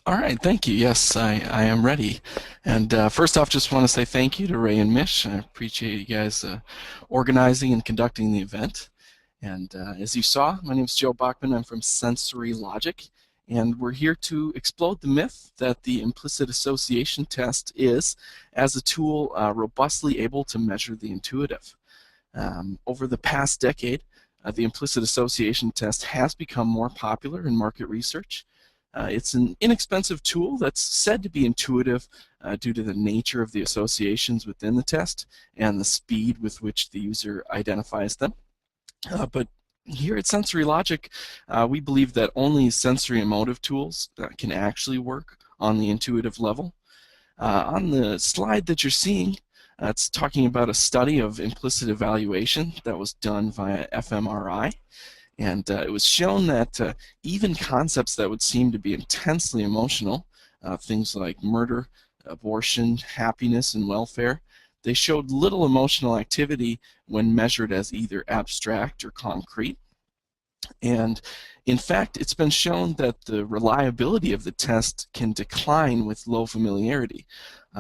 All right, thank you. Yes, I am ready. And first off, just want to say thank you to Ray and Mish. I appreciate you guys organizing and conducting the event. And as you saw, my name is Joe Bockman. I'm from Sensory Logic, and we're here to explode the myth that the implicit association test is, as a tool, robustly able to measure the intuitive. Over the past decade, the implicit association test has become more popular in market research. It's an inexpensive tool that's said to be intuitive due to the nature of the associations within the test and the speed with which the user identifies them. But here at Sensory Logic, we believe that only sensory emotive tools can actually work on the intuitive level. On the slide that you're seeing, it's talking about a study of implicit evaluation that was done via fMRI. And it was shown that even concepts that would seem to be intensely emotional, things like murder, abortion, happiness, and welfare, they showed little emotional activity when measured as either abstract or concrete. And in fact, it's been shown that the reliability of the test can decline with low familiarity.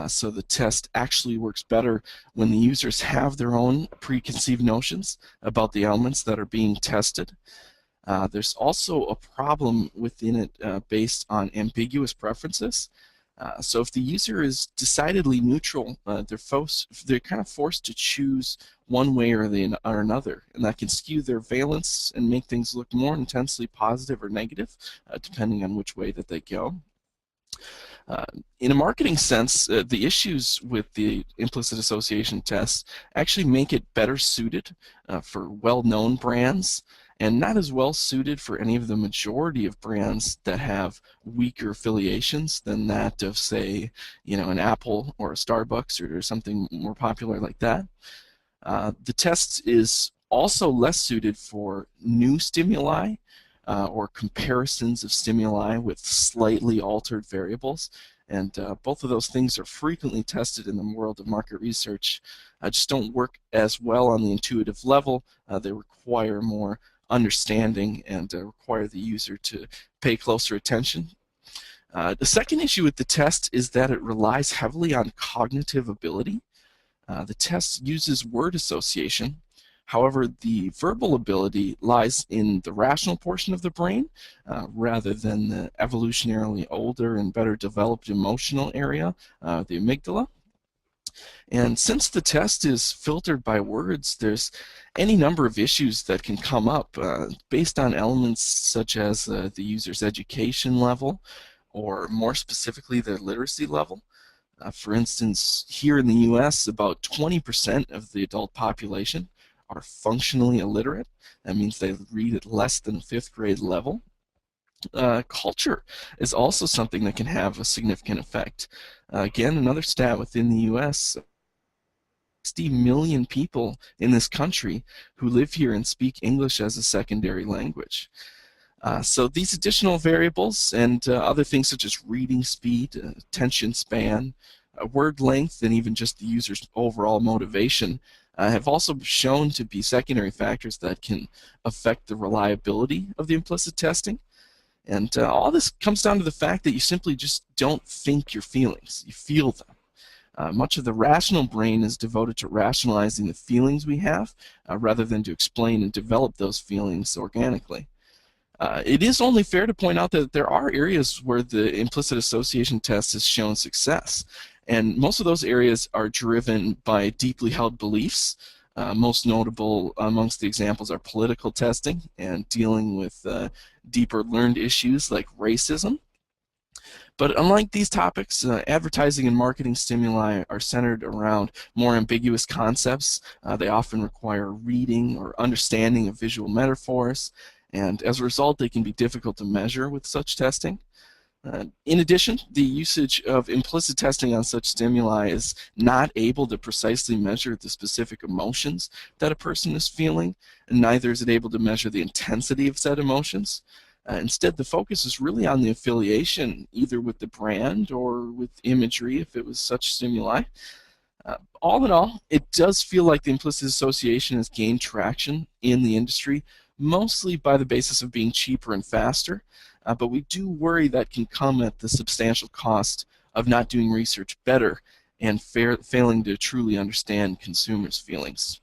So the test actually works better when the users have their own preconceived notions about the elements that are being tested. There's also a problem within it based on ambiguous preferences. So if the user is decidedly neutral, they're kind of forced to choose one way or another, and that can skew their valence and make things look more intensely positive or negative, depending on which way that they go. Uh, in a marketing sense, the issues with the implicit association tests actually make it better suited for well-known brands and not as well suited for any of the majority of brands that have weaker affiliations than that of, say, an Apple or a Starbucks or something more popular like that. The test is also less suited for new stimuli or comparisons of stimuli with slightly altered variables. And both of those things are frequently tested in the world of market research. Just don't work as well on the intuitive level. They require more understanding and require the user to pay closer attention. The second issue with the test is that it relies heavily on cognitive ability. The test uses word association. However, the verbal ability lies in the rational portion of the brain rather than the evolutionarily older and better developed emotional area, the amygdala. And since the test is filtered by words, there's any number of issues that can come up based on elements such as the user's education level, or more specifically, their literacy level. For instance, here in the US, about 20% of the adult population are functionally illiterate. That means they read at less than fifth grade level. Culture is also something that can have a significant effect. Again, another stat within the US, 60 million people in this country who live here and speak English as a secondary language. So these additional variables and other things such as reading speed, attention span, word length, and even just the user's overall motivation have also shown to be secondary factors that can affect the reliability of the implicit testing. And all this comes down to the fact that you simply just don't think your feelings, you feel them. Much of the rational brain is devoted to rationalizing the feelings we have rather than to explain and develop those feelings organically. It is only fair to point out that there are areas where the implicit association test has shown success. And most of those areas are driven by deeply held beliefs. Most notable amongst the examples are political testing and dealing with deeper learned issues like racism. But unlike these topics, advertising and marketing stimuli are centered around more ambiguous concepts. They often require reading or understanding of visual metaphors, and as a result, they can be difficult to measure with such testing. In addition, the usage of implicit testing on such stimuli is not able to precisely measure the specific emotions that a person is feeling, and neither is it able to measure the intensity of said emotions. Instead, the focus is really on the affiliation, either with the brand or with imagery, if it was such stimuli. All in all, it does feel like the implicit association has gained traction in the industry, mostly by the basis of being cheaper and faster. but we do worry that can come at the substantial cost of not doing research better and failing to truly understand consumers' feelings.